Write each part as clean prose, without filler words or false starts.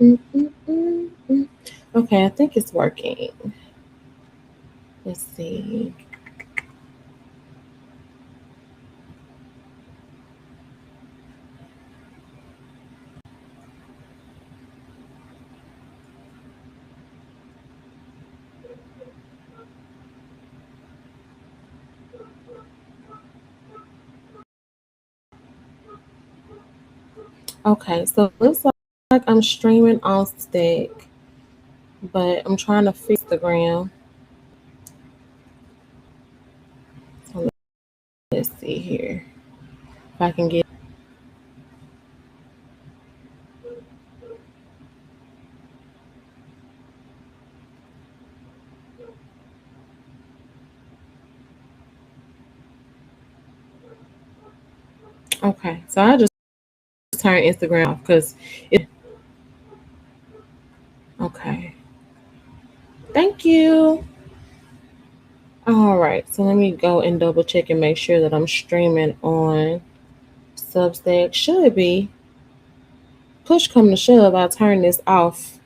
Mm, mm, mm, mm. Okay, I think it's working. Let's see. Okay, so it looks like I'm streaming on Stick, but I'm trying to fix the gram. So let's see here if I can get. Okay, so I just turn Instagram off because it. Okay, thank you. All right, so let me go and double check and make sure that I'm streaming on Substack. Should be. Push come to shove, I'll turn this off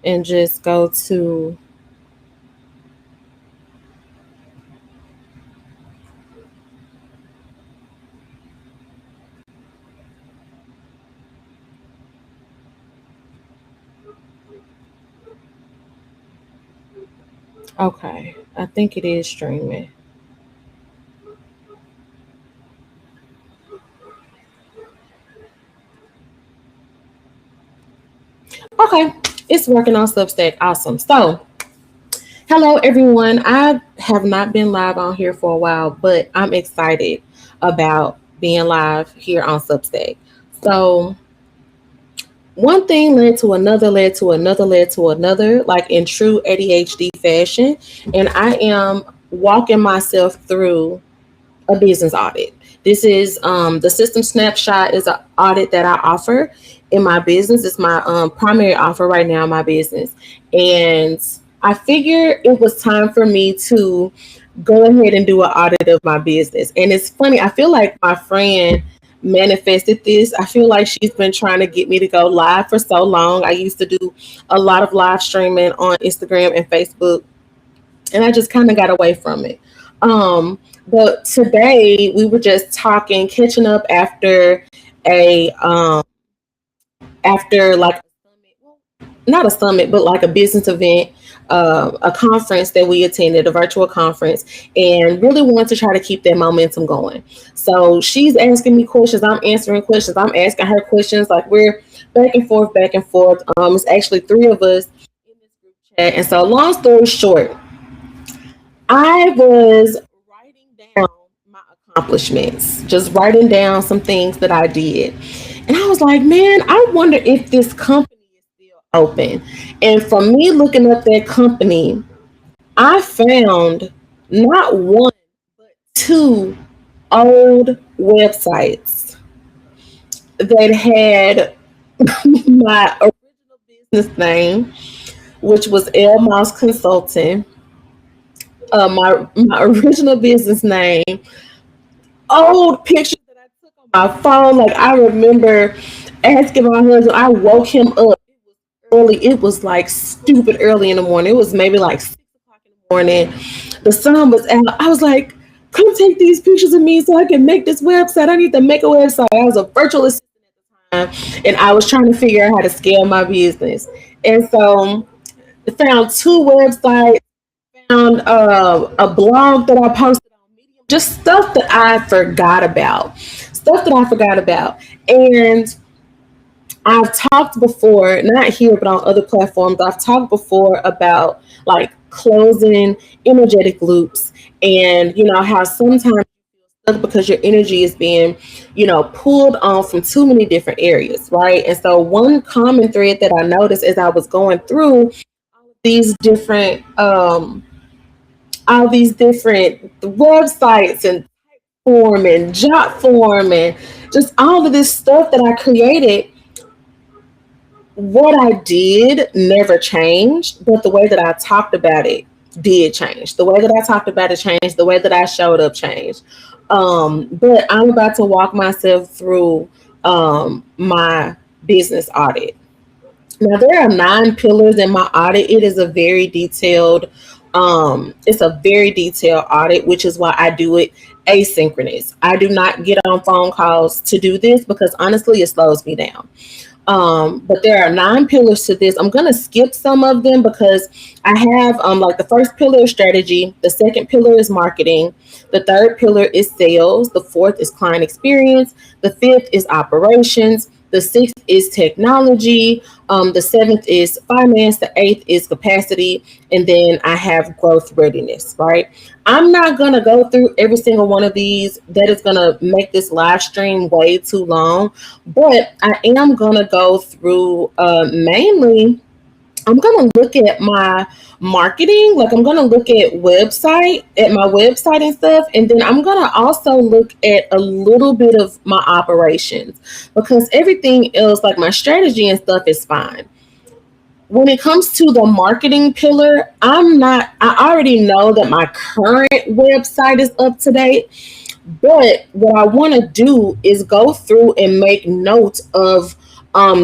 and just go to. Okay, I think it is streaming. Okay, it's working on Substack. Awesome. So, hello everyone. I have not been live on here for a while, but I'm excited about being live here on Substack. So, one thing led to another, led to another, led to another, like in true ADHD fashion. And I am walking myself through a business audit. This is the system snapshot is an audit that I offer in my business. It's my primary offer right now in my business. And I figured it was time for me to go ahead and do an audit of my business. And it's funny, I feel like my friend manifested this. I feel like she's been trying to get me to go live for so long. I used to do a lot of live streaming on Instagram and Facebook, and I just kind of got away from it. Um, but today we were just talking, catching up a after like not a summit, but like a business event, a conference that we attended, a virtual conference, and really wanted to try to keep that momentum going. So she's asking me questions, I'm answering questions, I'm asking her questions. Like we're back and forth, back and forth. It's actually three of us in this group chat. And so, long story short, I was writing down my accomplishments, just writing down some things that I did. And I was like, man, I wonder if this company is still open. And from me looking up that company, I found not one, but two old websites that had my original business name, which was L Mouse Consulting, my original business name, old pictures that I took on my phone. Like I remember asking my husband, I woke him up early. It was like stupid early in the morning. It was maybe like 6 o'clock in the morning. The sun was out. I was like, come take these pictures of me so I can make this website. I need to make a website. I was a virtual assistant at the time, and I was trying to figure out how to scale my business. And so I found two websites, found a blog that I posted on Medium, just stuff that I forgot about. Stuff that I forgot about. And I've talked before, not here, but on other platforms, I've talked before about like closing energetic loops and, how sometimes because your energy is being, pulled on from too many different areas, right? And so one common thread that I noticed as I was going through these different, all these different websites and form and job form and just all of this stuff that I created, what I did never changed, but the way that I talked about it did change. The way that I talked about it changed. The way that I showed up changed. But I'm about to walk myself through my business audit. Now there are 9 pillars in my audit. It is a very detailed, it's a very detailed audit, which is why I do it asynchronous. I do not get on phone calls to do this because honestly it slows me down. But there are 9 pillars to this. I'm gonna skip some of them because I have like the first pillar is strategy, the second pillar is marketing, the third pillar is sales, the fourth is client experience, the fifth is operations, the sixth is technology, the seventh is finance, the eighth is capacity, and then I have growth readiness, right? I'm not gonna go through every single one of these. That is gonna make this live stream way too long. But I am gonna go through mainly. I'm gonna look at my marketing, like I'm gonna look at my website and stuff, and then I'm gonna also look at a little bit of my operations because everything else, like my strategy and stuff, is fine. When it comes to the marketing pillar, I already know that my current website is up to date. But what I want to do is go through and make notes of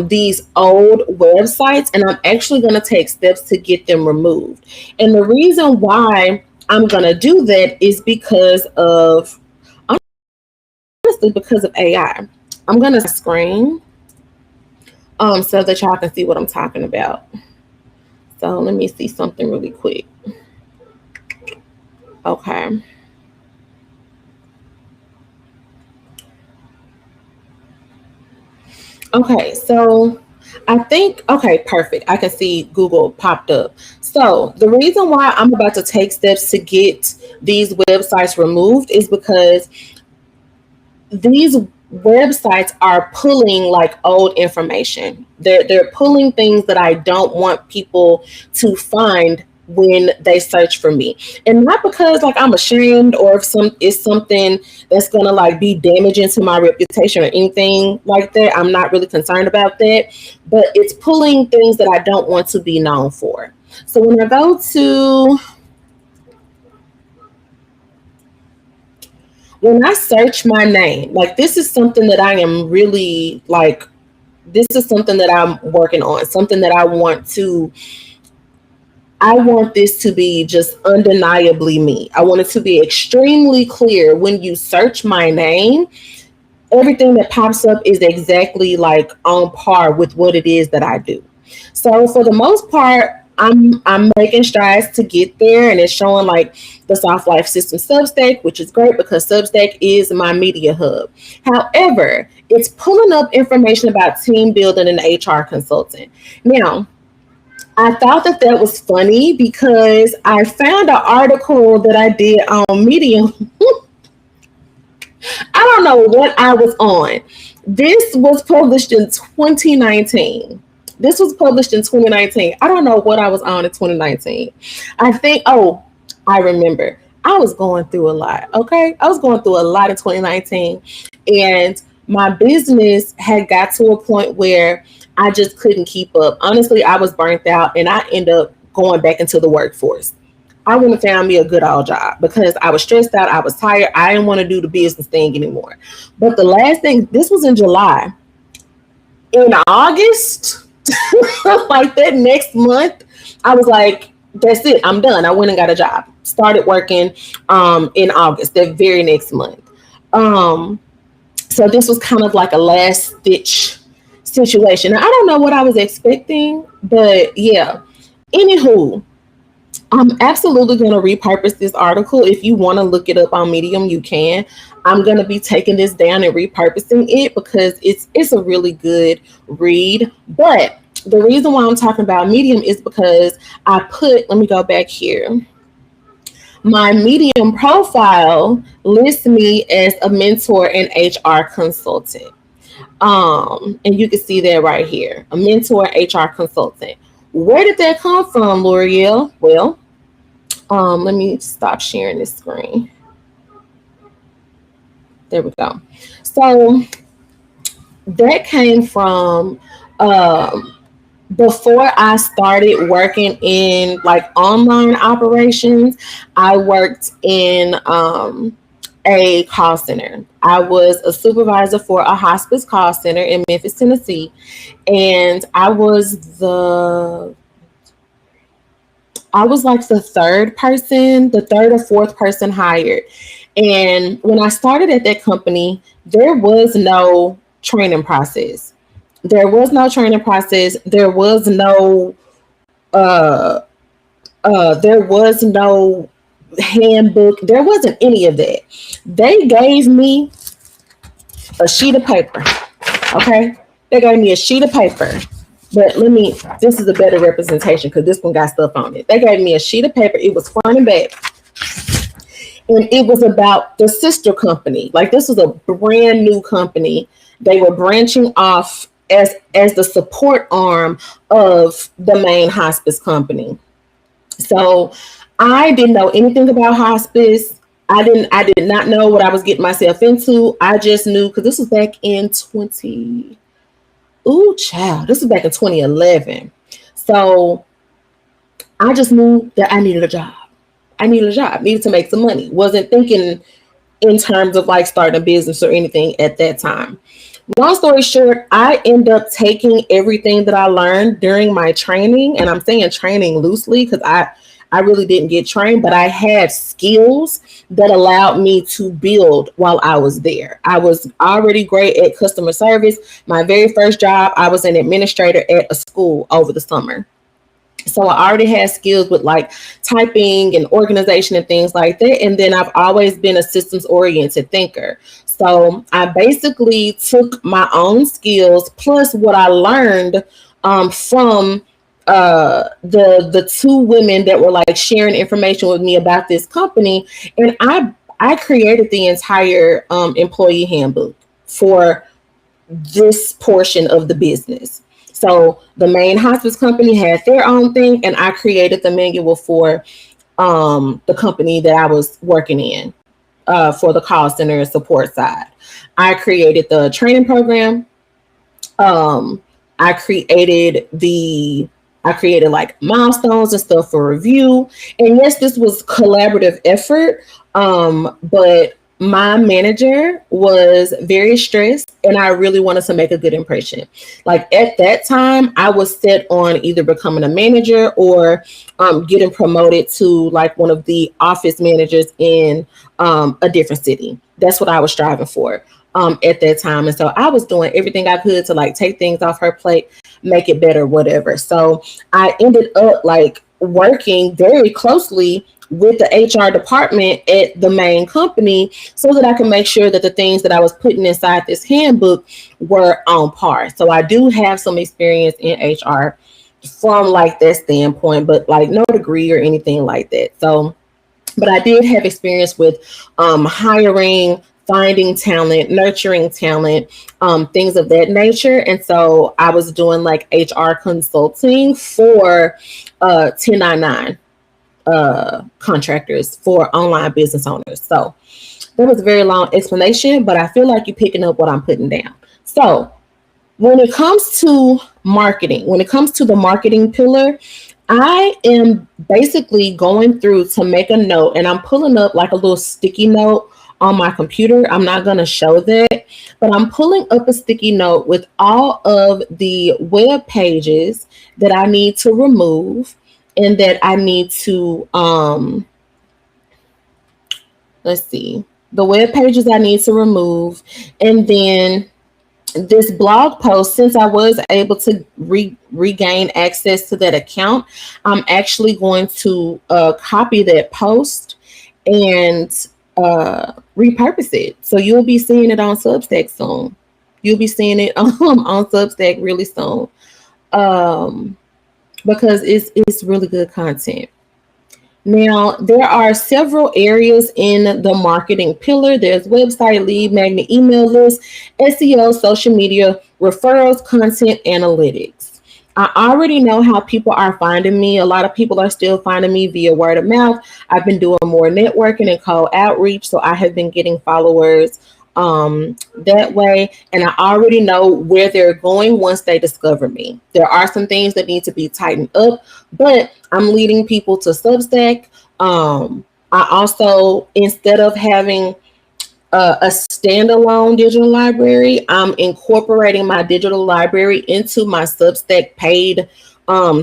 these old websites, and I'm actually going to take steps to get them removed. And the reason why I'm going to do that is because of, honestly, because of AI. I'm going to screen so that y'all can see what I'm talking about. So let me see something really quick. Okay. Okay, so I think, okay, perfect. I can see Google popped up. So the reason why I'm about to take steps to get these websites removed is because these websites are pulling like old information. They're pulling things that I don't want people to find when they search for me. And not because like I'm ashamed or if it's something that's gonna like be damaging to my reputation or anything like that. I'm not really concerned about that. But it's pulling things that I don't want to be known for. So when I search my name, like this is something that I am really like, this is something that I'm working on, something that I want this to be just undeniably me. I want it to be extremely clear when you search my name, everything that pops up is exactly like on par with what it is that I do. So for the most part, I'm making strides to get there, and it's showing like the Soft Life System Substack, which is great because Substack is my media hub. However, it's pulling up information about team building and HR consulting. Now, I thought that that was funny because I found an article that I did on Medium. I don't know what I was on. This was published in 2019. This was published in 2019. I don't know what I was on in 2019. I think, oh, I remember. I was going through a lot. Okay. I was going through a lot in 2019. And my business had got to a point where I just couldn't keep up. Honestly, I was burnt out and I ended up going back into the workforce. I wouldn't have found me a good old job because I was stressed out. I was tired. I didn't want to do the business thing anymore. But the last thing, this was in July. In August, like that next month, I was like, that's it. I'm done. I went and got a job. Started working in August, that very next month. Um, so this was kind of like a last stitch situation. Now, I don't know what I was expecting, but yeah. Anywho, I'm absolutely going to repurpose this article. If you want to look it up on Medium, you can. I'm going to be taking this down and repurposing it because it's a really good read. But the reason why I'm talking about Medium is because let me go back here. My Medium profile lists me as a mentor and HR consultant. And you can see that right here, a mentor HR consultant. Where did that come from, L'Oreal? Well, let me stop sharing this screen. There we go. So that came from before I started working in like online operations. I worked in a call center. I was a supervisor for a hospice call center in Memphis, Tennessee, and I was like the third person, the third or fourth person hired. And when I started at that company, there was no training process. There was no training process. Uh, there was no handbook. There wasn't any of that. They gave me a sheet of paper. Okay, they gave me a sheet of paper. But this is a better representation because this one got stuff on it. They gave me a sheet of paper. It was front and back. And it was about the sister company. Like, this was a brand new company. They were branching off as the support arm of the main hospice company. So I didn't know anything about hospice. I did not know what I was getting myself into. I just knew, because this was back in this was back in 2011. So I just knew that I needed a job. Needed to make some money. Wasn't thinking in terms of like starting a business or anything at that time. Long story short, I end up taking everything that I learned during my training, and I'm saying training loosely because I really didn't get trained, but I had skills that allowed me to build while I was there. I was already great at customer service. My very first job, I was an administrator at a school over the summer. So I already had skills with like typing and organization and things like that. And then I've always been a systems oriented thinker. So I basically took my own skills plus what I learned from the two women that were like sharing information with me about this company. And I created the entire employee handbook for this portion of the business. So the main hospice company had their own thing, and I created the manual for the company that I was working in for the call center and support side. I created the training program. I created like milestones and stuff for review. And yes, this was collaborative effort, but my manager was very stressed and I really wanted to make a good impression. Like at that time, I was set on either becoming a manager or getting promoted to like one of the office managers in a different city. That's what I was striving for at that time. And so I was doing everything I could to like take things off her plate, make it better, whatever. So I ended up like working very closely with the HR department at the main company so that I can make sure that the things that I was putting inside this handbook were on par. So I do have some experience in HR from like that standpoint, but like no degree or anything like that. So, but I did have experience with hiring, finding talent, nurturing talent, things of that nature. And so I was doing like HR consulting for 1099 contractors for online business owners. So that was a very long explanation, but I feel like you're picking up what I'm putting down. So when it comes to marketing, when it comes to the marketing pillar, I am basically going through to make a note, and I'm pulling up like a little sticky note on my computer. I'm not going to show that, but I'm pulling up a sticky note with all of the web pages that I need to remove and that I need to, let's see, the web pages I need to remove. And then this blog post, since I was able to regain access to that account, I'm actually going to copy that post and repurpose it. So you'll be seeing it on Substack soon. You'll be seeing it on Substack really soon. Because it's really good content. Now, there are several areas in the marketing pillar. There's website, lead magnet, email list, SEO, social media, referrals, content, analytics. I already know how people are finding me. A lot of people are still finding me via word of mouth. I've been doing more networking and cold outreach, so I have been getting followers that way, and I already know where they're going once they discover me. There are some things that need to be tightened up, but I'm leading people to Substack. I also, instead of having a standalone digital library. I'm incorporating my digital library into my Substack paid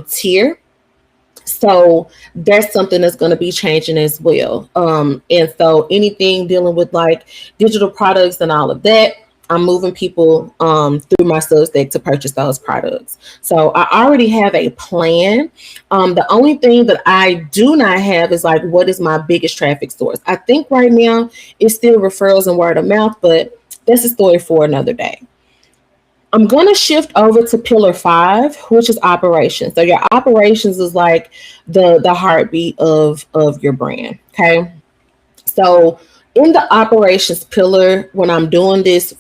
tier. So that's something that's going to be changing as well. And so anything dealing with like digital products and all of that, I'm moving people through my Substack to purchase those products. So I already have a plan. The only thing that I do not have is like, what is my biggest traffic source? I think right now it's still referrals and word of mouth, but that's a story for another day. I'm going to shift over to pillar 5, which is operations. So your operations is like the heartbeat of your brand. Okay. So in the operations pillar, when I'm doing this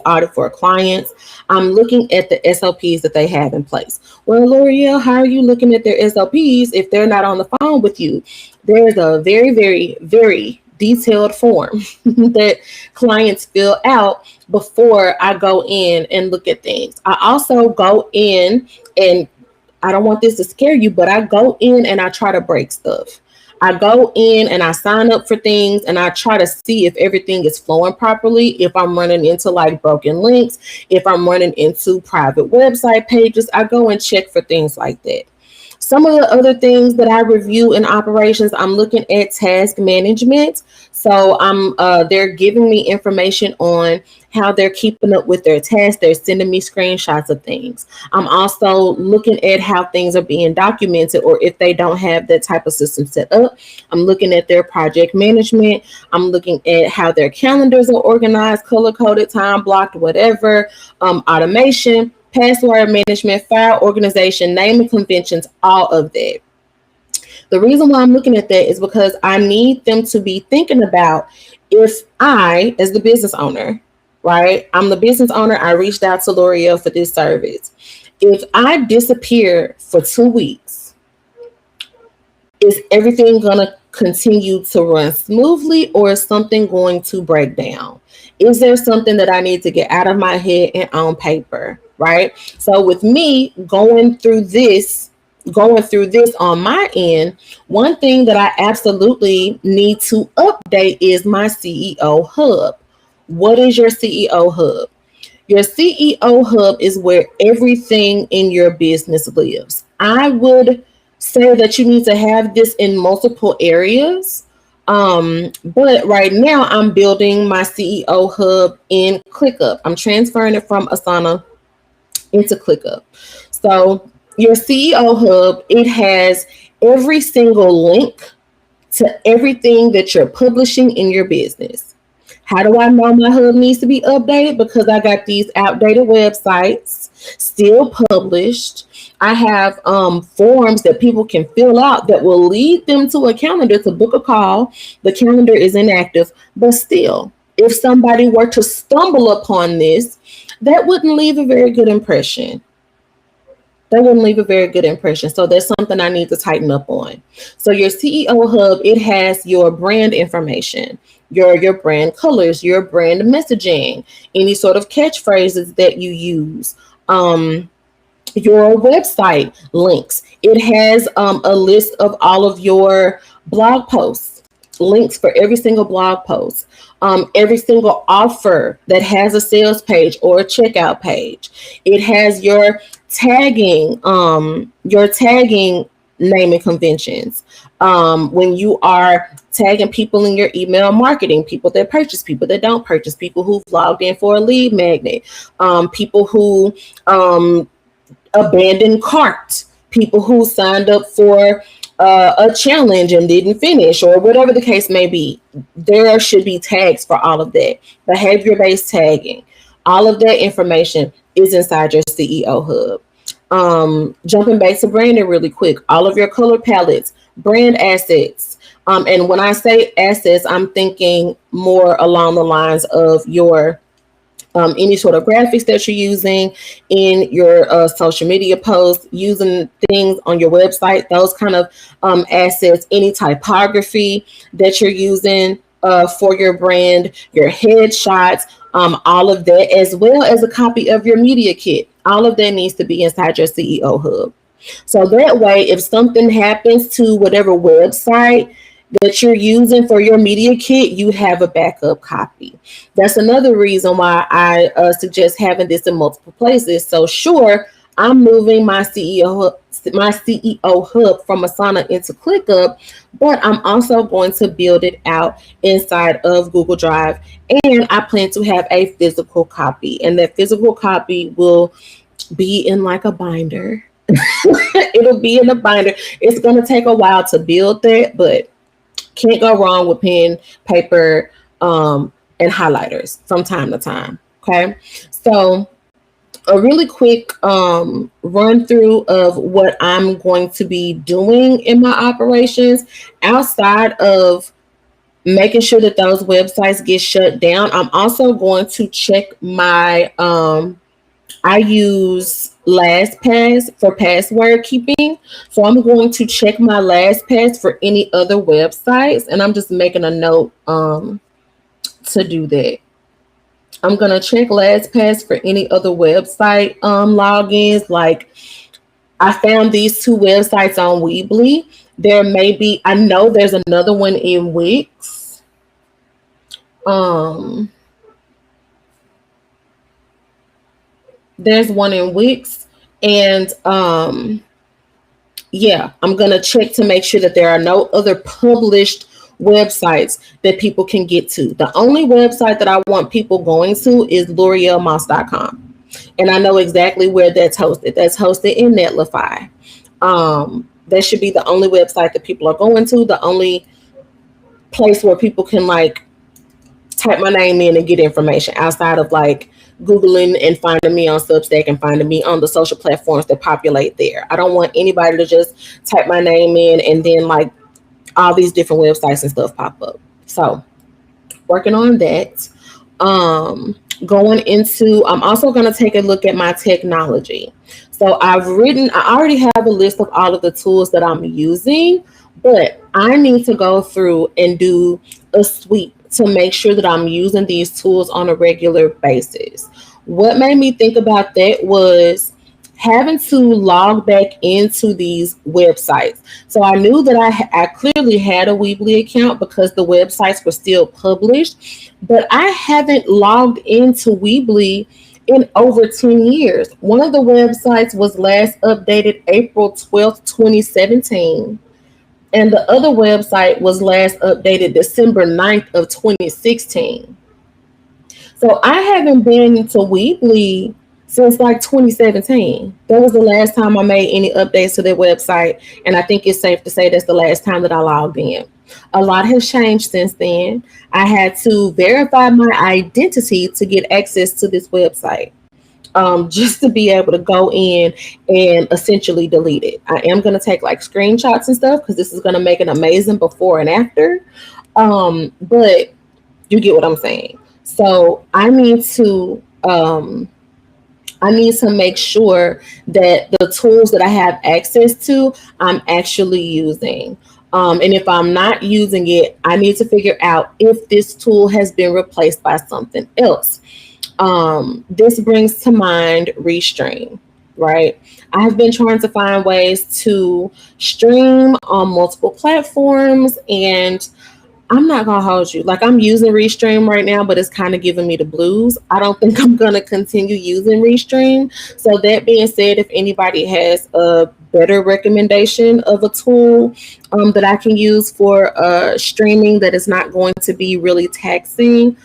audit for clients, I'm looking at the SOPs that they have in place. Well, L'Oreal, how are you looking at their SOPs if they're not on the phone with you? There's a very, very, very detailed form that clients fill out before I go in and look at things. I also go in, and I don't want this to scare you, but I go in and I try to break stuff. I go in and I sign up for things and I try to see if everything is flowing properly. If I'm running into like broken links, if I'm running into private website pages, I go and check for things like that. Some of the other things that I review in operations, I'm looking at task management. So they're giving me information on how they're keeping up with their tasks. They're sending me screenshots of things. I'm also looking at how things are being documented, or if they don't have that type of system set up, I'm looking at their project management. I'm looking at how their calendars are organized, color coded, time blocked, whatever, automation, password management, file organization, naming conventions, all of that. The reason why I'm looking at that is because I need them to be thinking about, if I, as the business owner, right? I'm the business owner. I reached out to L'Oreal for this service. If I disappear for 2 weeks, is everything going to continue to run smoothly, or is something going to break down? Is there something that I need to get out of my head and on paper, right? So with me going through this on my end, one thing that I absolutely need to update is my CEO hub. What is your CEO hub? Your CEO hub is where everything in your business lives. I would say that you need to have this in multiple areas. But right now I'm building my CEO hub in ClickUp. I'm transferring it from Asana into ClickUp. So your CEO hub, it has every single link to everything that you're publishing in your business. How do I know my hub needs to be updated? Because I got these outdated websites still published. I have forms that people can fill out that will lead them to a calendar to book a call. The calendar is inactive, but still, if somebody were to stumble upon this, that wouldn't leave a very good impression. So that's something I need to tighten up on. So your CEO hub, it has your brand information, your brand colors, your brand messaging, any sort of catchphrases that you use, your website links. It has a list of all of your blog posts, links for every single blog post, every single offer that has a sales page or a checkout page. It has your tagging naming conventions. When you are tagging people in your email marketing, people that purchase, people that don't purchase, people who've logged in for a lead magnet, people who abandoned cart, people who signed up for a challenge and didn't finish, or whatever the case may be. There should be tags for all of that. Behavior-based tagging, all of that information is inside your CEO hub. Jumping back to branding really quick, all of your color palettes, brand assets. And when I say assets, I'm thinking more along the lines of your any sort of graphics that you're using in your social media posts, using things on your website, those kind of assets, any typography that you're using for your brand, your headshots, all of that, as well as a copy of your media kit. All of that needs to be inside your CEO hub. So that way, if something happens to whatever website, that you're using for your media kit, you have a backup copy. That's another reason why I suggest having this in multiple places. So sure, I'm moving my CEO hub from Asana into ClickUp, but I'm also going to build it out inside of Google Drive, and I plan to have a physical copy, and that physical copy will be in like a binder. It'll be in a binder. It's going to take a while to build that, but can't go wrong with pen, paper, and highlighters from time to time. Okay, so a really quick run through of what I'm going to be doing in my operations outside of making sure that those websites get shut down. I'm also going to check my I use LastPass for password keeping. So I'm going to check my LastPass for any other websites, and I'm just making a note to do that. I'm going to check LastPass for any other website logins. Like, I found these two websites on Weebly. There may be, I know there's another one in Wix. There's one in Wix, and yeah, I'm going to check to make sure that there are no other published websites that people can get to. The only website that I want people going to is l'orealmoss.com. And I know exactly where that's hosted. That's hosted in Netlify. That should be the only website that people are going to, the only place where people can like type my name in and get information outside of like Googling and finding me on Substack and finding me on the social platforms that populate there. I don't want anybody to just type my name in and then like all these different websites and stuff pop up. So working on that. Going into, I'm also going to take a look at my technology. So I already have a list of all of the tools that I'm using, but I need to go through and do a sweep to make sure that I'm using these tools on a regular basis. What made me think about that was having to log back into these websites. So I knew that I clearly had a Weebly account because the websites were still published, but I haven't logged into Weebly in over 10 years. One of the websites was last updated April 12th, 2017. And the other website was last updated December 9th of 2016. So I haven't been to Weebly since like 2017. That was the last time I made any updates to their website. And I think it's safe to say that's the last time that I logged in. A lot has changed since then. I had to verify my identity to get access to this website. Just to be able to go in and essentially delete it. I am going to take like screenshots and stuff because this is going to make an amazing before and after. But you get what I'm saying. So I need to make sure that the tools that I have access to, I'm actually using. And if I'm not using it, I need to figure out if this tool has been replaced by something else. This brings to mind Restream, right? I have been trying to find ways to stream on multiple platforms, and I'm not gonna hold you. Like, I'm using Restream right now, but it's kind of giving me the blues. I don't think I'm gonna continue using Restream. So that being said, if anybody has a better recommendation of a tool that I can use for streaming that is not going to be really taxing,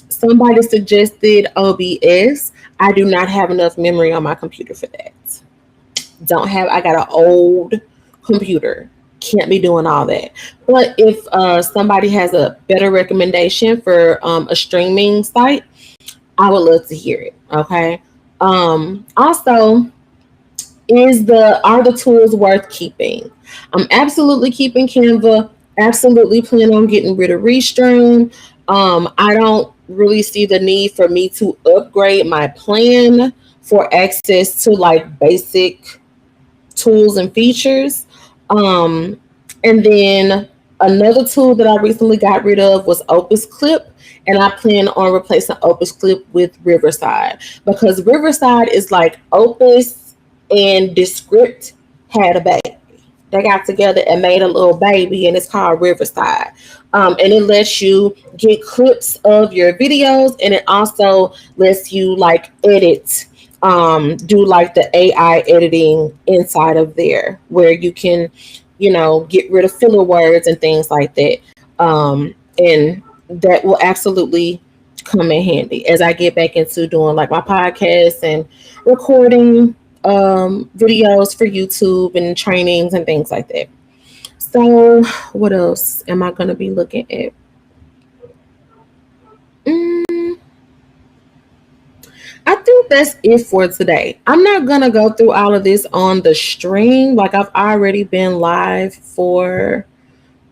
somebody suggested OBS. I do not have enough memory on my computer for that. I got an old computer. Can't be doing all that. But if somebody has a better recommendation for a streaming site, I would love to hear it. Okay. Also, are the tools worth keeping? I'm absolutely keeping Canva. Absolutely plan on getting rid of Restream. I don't really see the need for me to upgrade my plan for access to like basic tools and features. And then another tool that I recently got rid of was Opus Clip, and I plan on replacing Opus Clip with Riverside because Riverside is like Opus and Descript had a baby. They got together and made a little baby, and it's called Riverside. And it lets you get clips of your videos, and it also lets you like edit, do like the AI editing inside of there, where you can, get rid of filler words and things like that. And that will absolutely come in handy as I get back into doing like my podcast and recording videos for YouTube and trainings and things like that. So, what else am I going to be looking at? I think that's it for today. I'm not going to go through all of this on the stream. Like, I've already been live for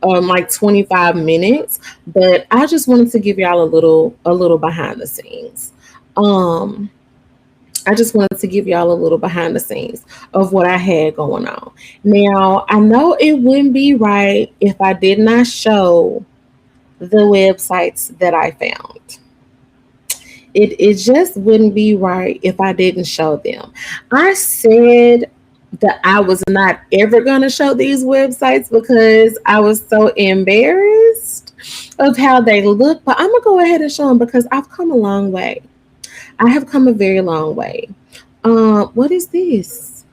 like 25 minutes, but I just wanted to give y'all a little behind the scenes. I just wanted to give y'all a little behind the scenes of what I had going on. Now, I know it wouldn't be right if I did not show the websites that I found. It just wouldn't be right if I didn't show them. I said that I was not ever going to show these websites because I was so embarrassed of how they look, but I'm going to go ahead and show them because I've come a long way. I have come a very long way. What is this?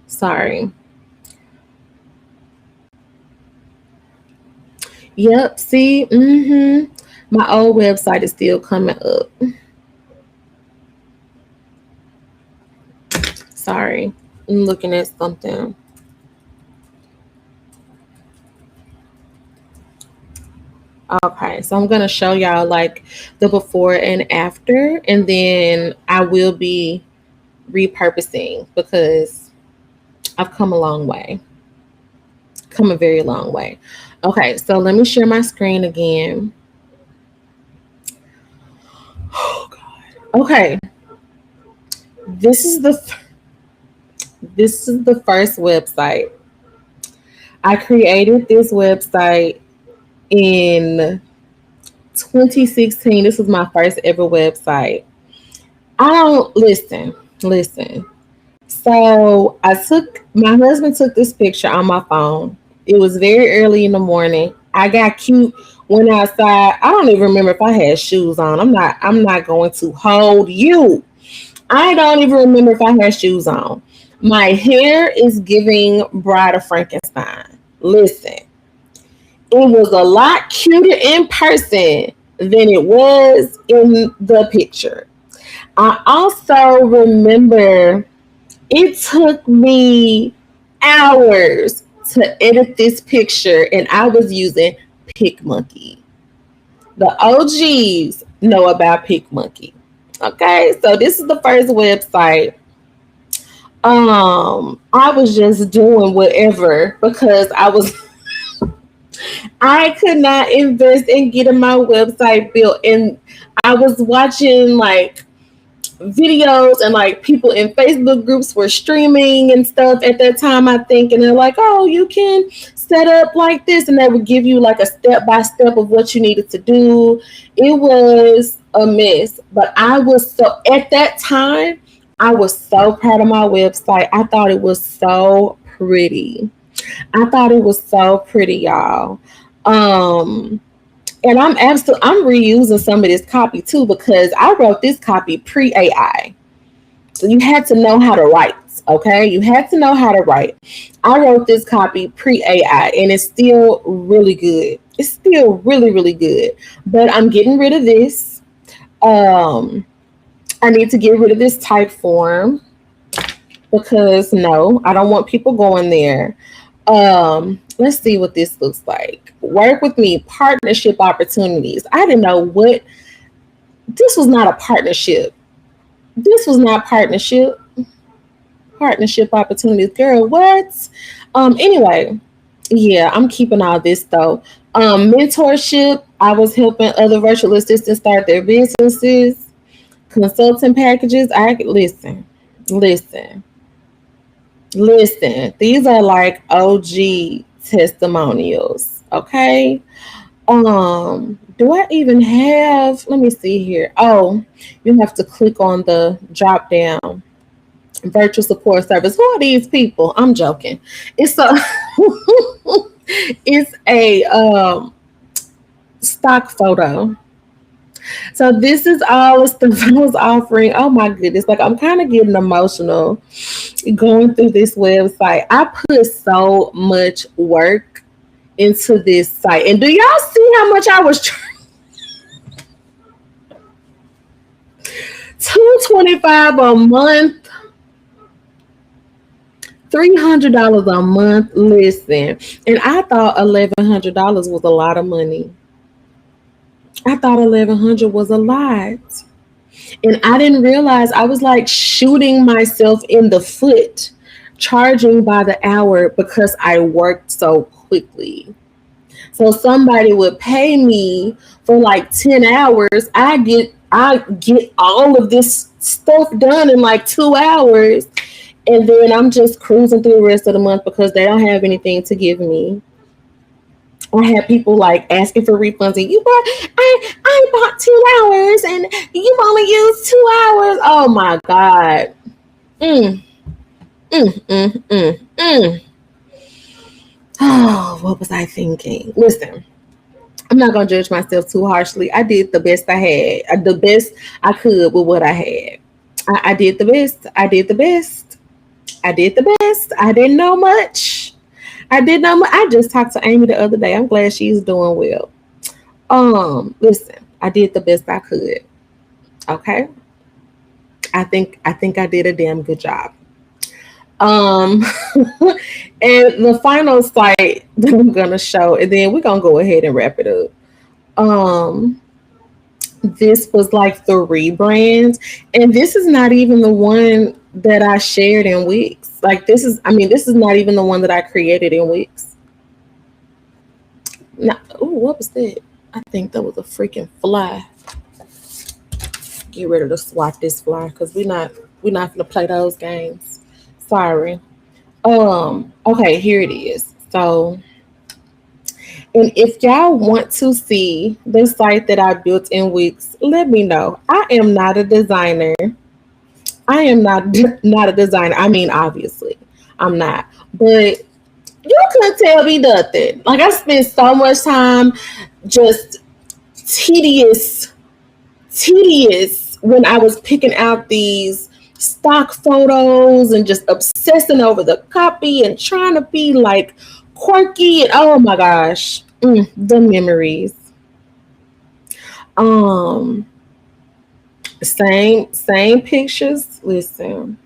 Sorry. Yep, see? My old website is still coming up. Sorry. I'm looking at something. Okay, so I'm going to show y'all like the before and after, and then I will be repurposing because I've come a long way. Come a very long way. Okay, so let me share my screen again. Oh God. Okay. This is the first website. I created this website in 2016. This was my first ever website. Listen. So my husband took this picture on my phone. It was very early in the morning. I got cute, went outside. I don't even remember if I had shoes on. I'm not going to hold you. I don't even remember if I had shoes on. My hair is giving Bride of Frankenstein. Listen, it was a lot cuter in person than it was in the picture. I also remember it took me hours to edit this picture, and I was using PicMonkey. The OGs know about PicMonkey. Okay, so this is the first website. I was just doing whatever because I could not invest in getting my website built, and I was watching like videos and like people in Facebook groups were streaming and stuff at that time, I think, and they're like, oh, you can set up like this, and they would give you like a step-by-step of what you needed to do. It was a mess, but at that time I was so proud of my website. I thought it was so pretty. Y'all. And I'm reusing some of this copy too because I wrote this copy pre-AI. So you had to know how to write, okay? You had to know how to write. I wrote this copy pre-AI, and it's still really good. It's still really, really good. But I'm getting rid of this. I need to get rid of this type form because no, I don't want people going there. Let's see what this looks like. Work with me, partnership opportunities. I didn't know what this was. Not a partnership. This was not partnership opportunities, girl. What? Anyway, yeah, I'm keeping all this though. Mentorship. I was helping other virtual assistants start their businesses. Consulting packages. Listen. These are like OG testimonials. Okay. Do I even have, let me see here. Oh, you have to click on the drop down Virtual support service. Who are these people? I'm joking. It's a it's a stock photo. So this is all the stuff I was offering. Oh my goodness. Like I'm kind of getting emotional going through this website. I put so much work into this site. And do y'all see how much I was $225 a month, $300 a month. Listen, and I thought $1,100 was a lot of money. I thought 1,100 was a lot. And I didn't realize I was like shooting myself in the foot, charging by the hour because I worked so quickly. So somebody would pay me for like 10 hours. I get all of this stuff done in like 2 hours. And then I'm just cruising through the rest of the month because they don't have anything to give me. I had people like asking for refunds, and I bought 2 hours and you only used 2 hours. Oh my God. Mm, mm. Oh, what was I thinking? Listen, I'm not gonna judge myself too harshly. I did the best I had, the best I could with what I had. I did the best. I did the best. I did the best. I didn't know much. I did not. I just talked to Amy the other day. I'm glad she's doing well. Listen, I did the best I could. Okay. I think I did a damn good job. Um, and the final site that I'm gonna show, and then we're gonna go ahead and wrap it up. Um, this was like 3 brands, and this is not even the one that I shared in Wix. Like this is not even the one that I created in Wix. Now, ooh, what was that? I think that was a freaking fly. Get ready to swat this fly because we're not gonna play those games. Sorry. Okay, here it is. So, and if y'all want to see the site that I built in Wix, let me know. I am not a designer. I am not a designer. I mean, obviously, I'm not. But you couldn't tell me nothing. Like I spent so much time just tedious, tedious when I was picking out these stock photos and just obsessing over the copy and trying to be like quirky. And oh my gosh, the memories. Um, same pictures. Listen.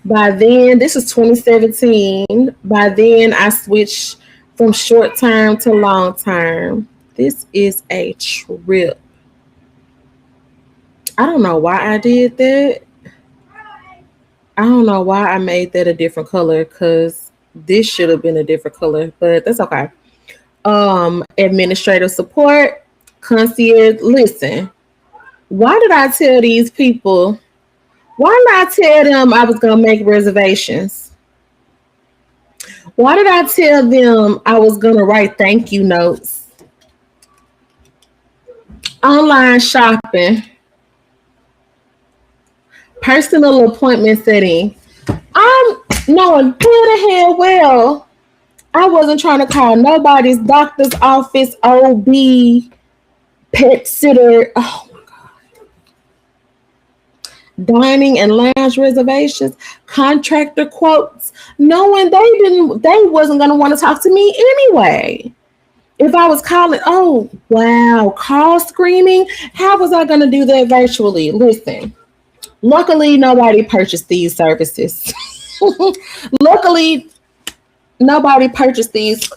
By then, this is 2017. By then, I switched from short term to long term. This is a trip. I don't know why I did that. I don't know why I made that a different color because this should have been a different color, but that's okay. Administrative support, concierge. Listen, why did I tell these people? Why did I tell them I was gonna make reservations? Why did I tell them I was gonna write thank you notes? Online shopping, personal appointment setting. I'm knowing good the hell well I wasn't trying to call nobody's doctor's office, OB, pet sitter, dining and lounge reservations, contractor quotes, knowing they wasn't gonna want to talk to me anyway. If I was calling, oh wow, call screening, how was I gonna do that virtually? Listen, luckily nobody purchased these services. Luckily nobody purchased these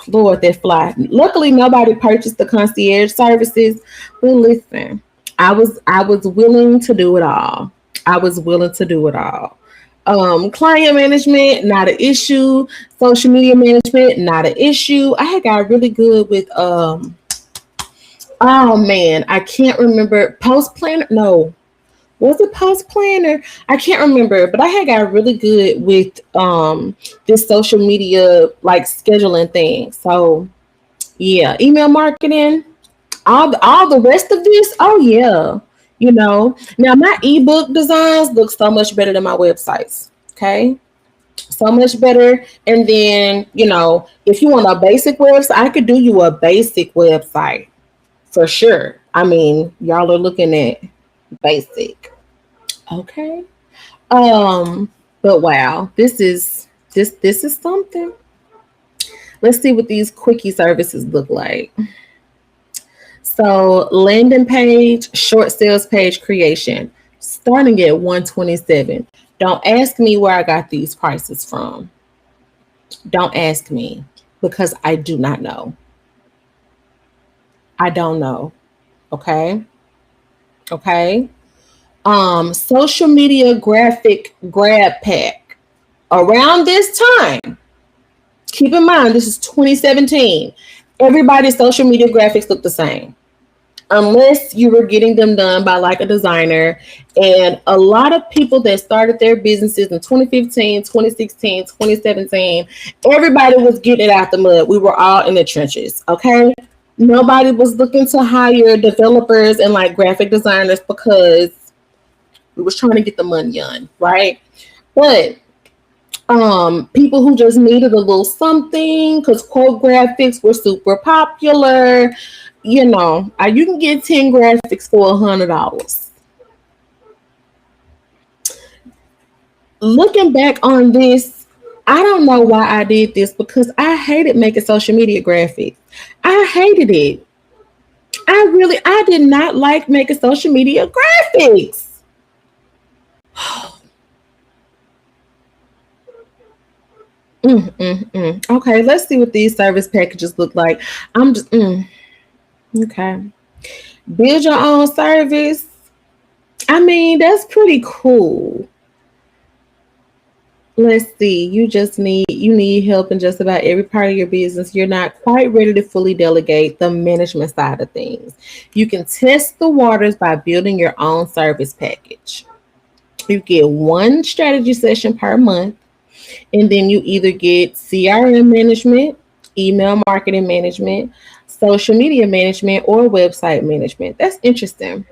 Lord, that fly. Luckily nobody purchased the concierge services. But listen, I was willing to do it all. I was willing to do it all. Client management, not an issue. Social media management, not an issue. I had got really good with oh man, I can't remember. Post planner? No. Was it post planner? I can't remember, but I had got really good with this social media like scheduling thing. So yeah, email marketing, all the rest of this. Oh yeah. Now my ebook designs look so much better than my websites. Okay, so much better. And then, if you want a basic website, I could do you a basic website for sure. I mean, y'all are looking at basic. Okay. But wow, this is something. Let's see what these quickie services look like. So landing page, short sales page creation, starting at 127. Don't ask me where I got these prices from. Don't ask me because I do not know. I don't know. Okay. Okay. Social media graphic grab pack. Around this time, keep in mind this is 2017. Everybody's social media graphics look the same. Unless you were getting them done by like a designer. And a lot of people that started their businesses in 2015, 2016, 2017, everybody was getting it out the mud. We were all in the trenches, okay? Nobody was looking to hire developers and like graphic designers because we was trying to get the money on, right? But people who just needed a little something because quote graphics were super popular. You can get 10 graphics for $100. Looking back on this, I don't know why I did this because I hated making social media graphics. I hated it. I did not like making social media graphics. Okay, let's see what these service packages look like. I'm just okay. Build your own service. I mean, that's pretty cool. Let's see. You need help in just about every part of your business. You're not quite ready to fully delegate the management side of things. You can test the waters by building your own service package. You get one strategy session per month, and then you either get CRM management, email marketing management, social media management, or website management. That's interesting.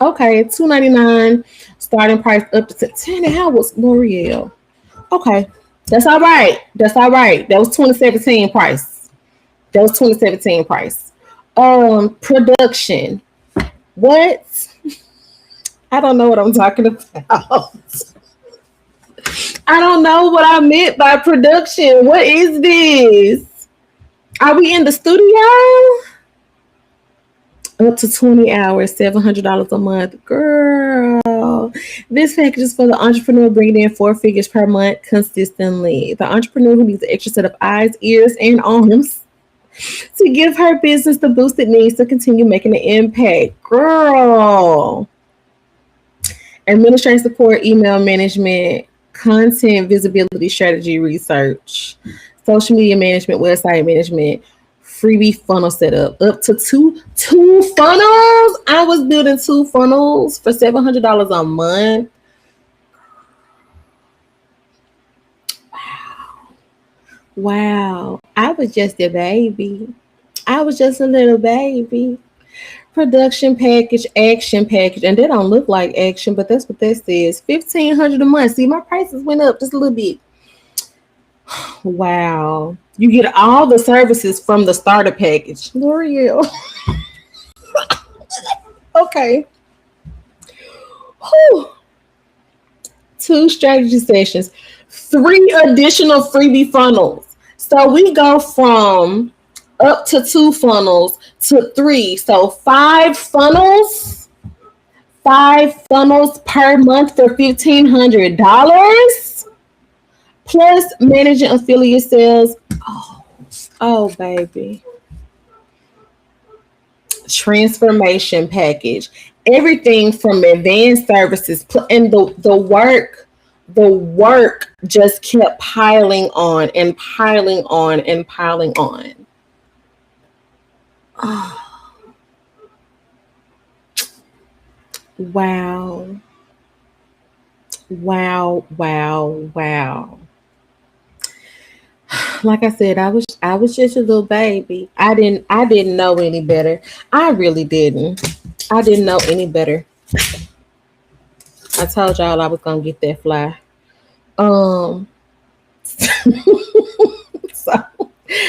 Okay, $2.99 starting price up to 10 hours, L'Oreal. Okay, that's all right. That's all right. That was 2017 price. That was 2017 price. Production. What? I don't know what I'm talking about. I don't know what I meant by production. What is this? Are we in the studio? Up to 20 hours, $700 a month. Girl, this package is for the entrepreneur bringing in 4 figures per month consistently. The entrepreneur who needs an extra set of eyes, ears, and arms to give her business the boost it needs to continue making an impact. Girl. Administrative support, email management, content visibility strategy research, social media management, website management, freebie funnel setup. Up to two funnels. I was building 2 funnels for $700 a month. Wow. I was just a baby. I was just a little baby. Production package, action package, and they don't look like action, but that's what that says. $1,500 a month. See, my prices went up just a little bit. Wow. You get all the services from the starter package. L'Oreal. Okay. Whew. 2 strategy sessions. 3 additional freebie funnels. So we go from up to 2 funnels to 3. So 5 funnels. 5 funnels per month for $1,500. Plus managing affiliate sales. Oh, baby. Transformation package. Everything from advanced services and the work just kept piling on and piling on and piling on. Oh, wow. Wow, wow, wow. Like I said, I was just a little baby. I didn't know any better. I really didn't. I didn't know any better. I told y'all I was gonna get that fly. Um, so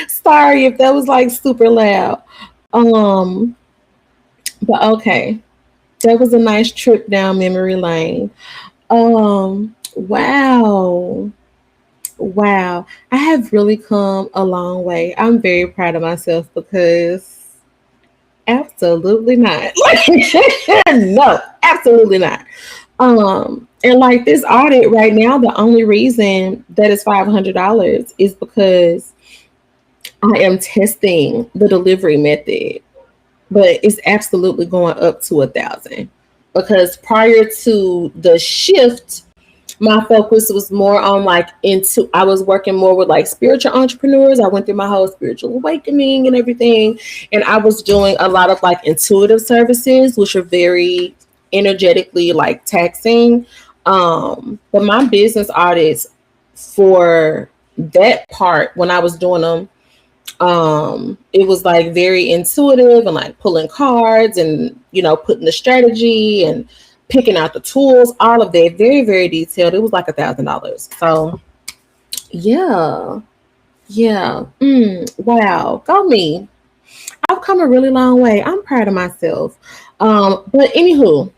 sorry if that was like super loud. Um, but okay, that was a nice trip down memory lane. Wow. Wow. I have really come a long way. I'm very proud of myself because absolutely not. No, absolutely not. And like this audit right now, the only reason that is $500 is because I am testing the delivery method, but it's absolutely going up to 1,000 because prior to the shift, my focus was more on like into I was working more with like spiritual entrepreneurs. I went through my whole spiritual awakening and everything, and I was doing a lot of like intuitive services, which are very energetically like taxing. But my business audits for that part, when I was doing them, it was like very intuitive and like pulling cards and putting the strategy and picking out the tools, all of that, very very detailed. It was like $1,000. So yeah, yeah. Wow, go me. I've come a really long way. I'm proud of myself. But anywho,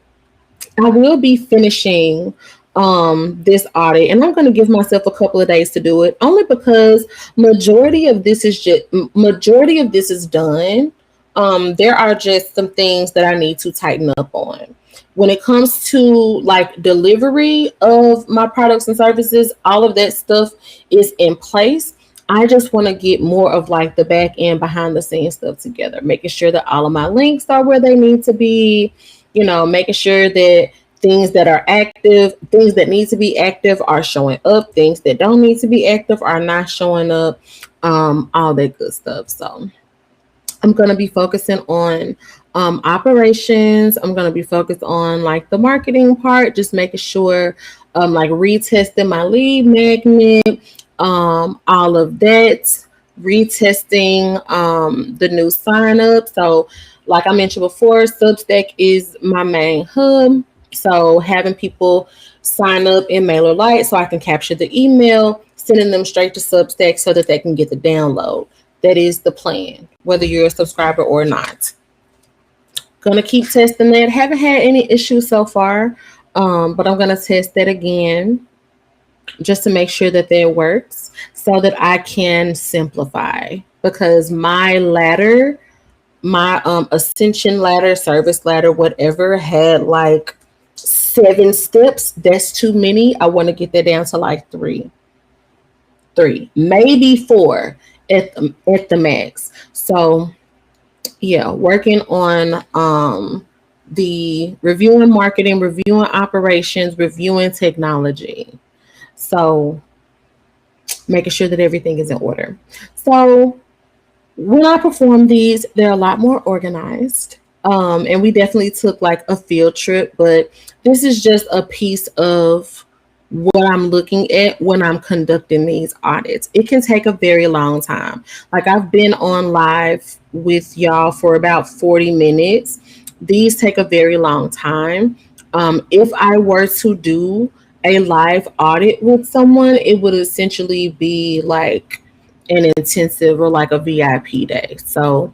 I will be finishing this audit, and I'm going to give myself a couple of days to do it, only because majority of this is done. There are just some things that I need to tighten up on. When it comes to like delivery of my products and services, all of that stuff is in place. I just want to get more of like the back end behind the scenes stuff together, making sure that all of my links are where they need to be, making sure that things that are active, things that need to be active are showing up, things that don't need to be active are not showing up, all that good stuff. So I'm going to be focusing on operations. I'm going to be focused on like the marketing part, just making sure like retesting my lead magnet, all of that, retesting the new sign up. So like I mentioned before, Substack is my main hub. So having people sign up in MailerLite so I can capture the email, sending them straight to Substack so that they can get the download. That is the plan, whether you're a subscriber or not. Gonna keep testing that. Haven't had any issues so far, but I'm gonna test that again just to make sure that that works so that I can simplify. Because my ladder, my ascension ladder, service ladder, whatever, had like 7 steps. That's too many. I want to get that down to like three, maybe 4 at the max. So yeah, working on the reviewing marketing, reviewing operations, reviewing technology. So making sure that everything is in order. So when I perform these, they're a lot more organized. And we definitely took like a field trip, but this is just a piece of what I'm looking at when I'm conducting these audits. It can take a very long time. Like I've been on live with y'all for about 40 minutes. These take a very long time. If I were to do a live audit with someone, it would essentially be like an intensive or like a VIP day. So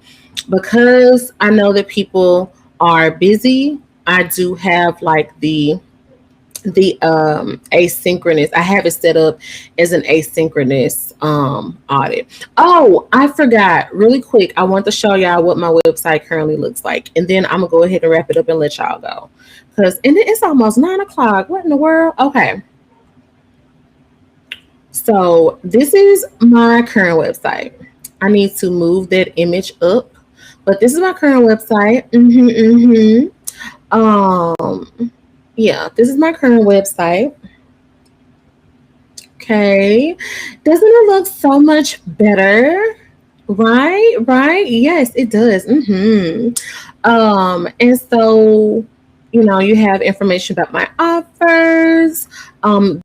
because I know that people are busy, I do have like the asynchronous. I have it set up as an asynchronous audit. Oh, I forgot really quick. I want to show y'all what my website currently looks like, and then I'm gonna go ahead and wrap it up and let y'all go, because it's almost 9 o'clock. What in the world? Okay, so this is my current website. I need to move that image up, but this is my current website. Yeah, this is my current website. Okay. Doesn't it look so much better? Right? Yes, it does. And so, you have information about my offers.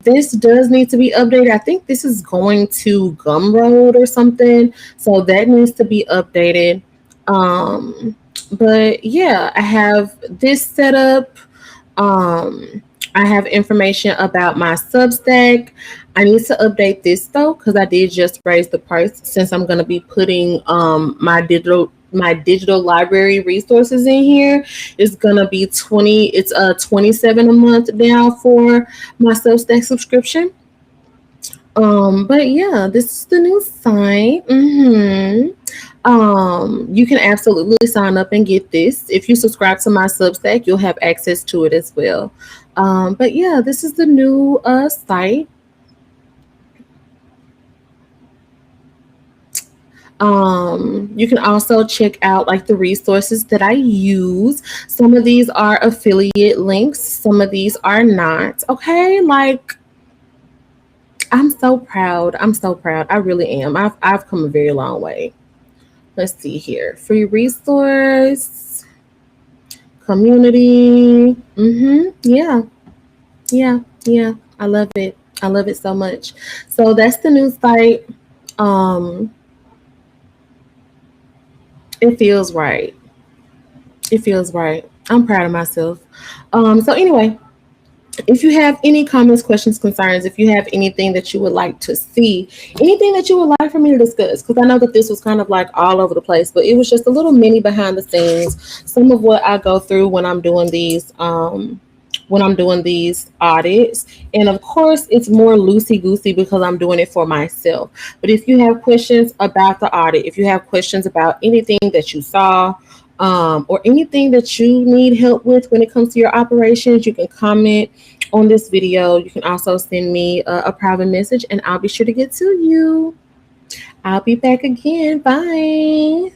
This does need to be updated. I think this is going to Gumroad or something. So that needs to be updated. But yeah, I have this set up. Um, I have information about my Substack. I need to update this though because I did just raise the price since I'm going to be putting my digital library resources in here. It's going to be 20. It's 27 a month now for my Substack subscription. But yeah, this is the new site. You can absolutely sign up and get this. If you subscribe to my Substack, you'll have access to it as well. But yeah, this is the new site. You can also check out like the resources that I use. Some of these are affiliate links, some of these are not. Okay, like I'm so proud. I'm so proud. I really am. I've come a very long way. Let's see here. Free resource, community. Yeah, yeah, yeah. I love it. I love it so much. So that's the new site. Um, it feels right. It feels right. I'm proud of myself. So anyway, if you have any comments, questions, concerns, if you have anything that you would like to see, anything that you would like for me to discuss, because I know that this was kind of like all over the place, but it was just a little mini behind the scenes, some of what I go through when I'm doing these audits. And of course, it's more loosey goosey because I'm doing it for myself. But if you have questions about the audit, if you have questions about anything that you saw, or anything that you need help with when it comes to your operations, you can comment on this video. You can also send me a private message and I'll be sure to get to you. I'll be back again. Bye.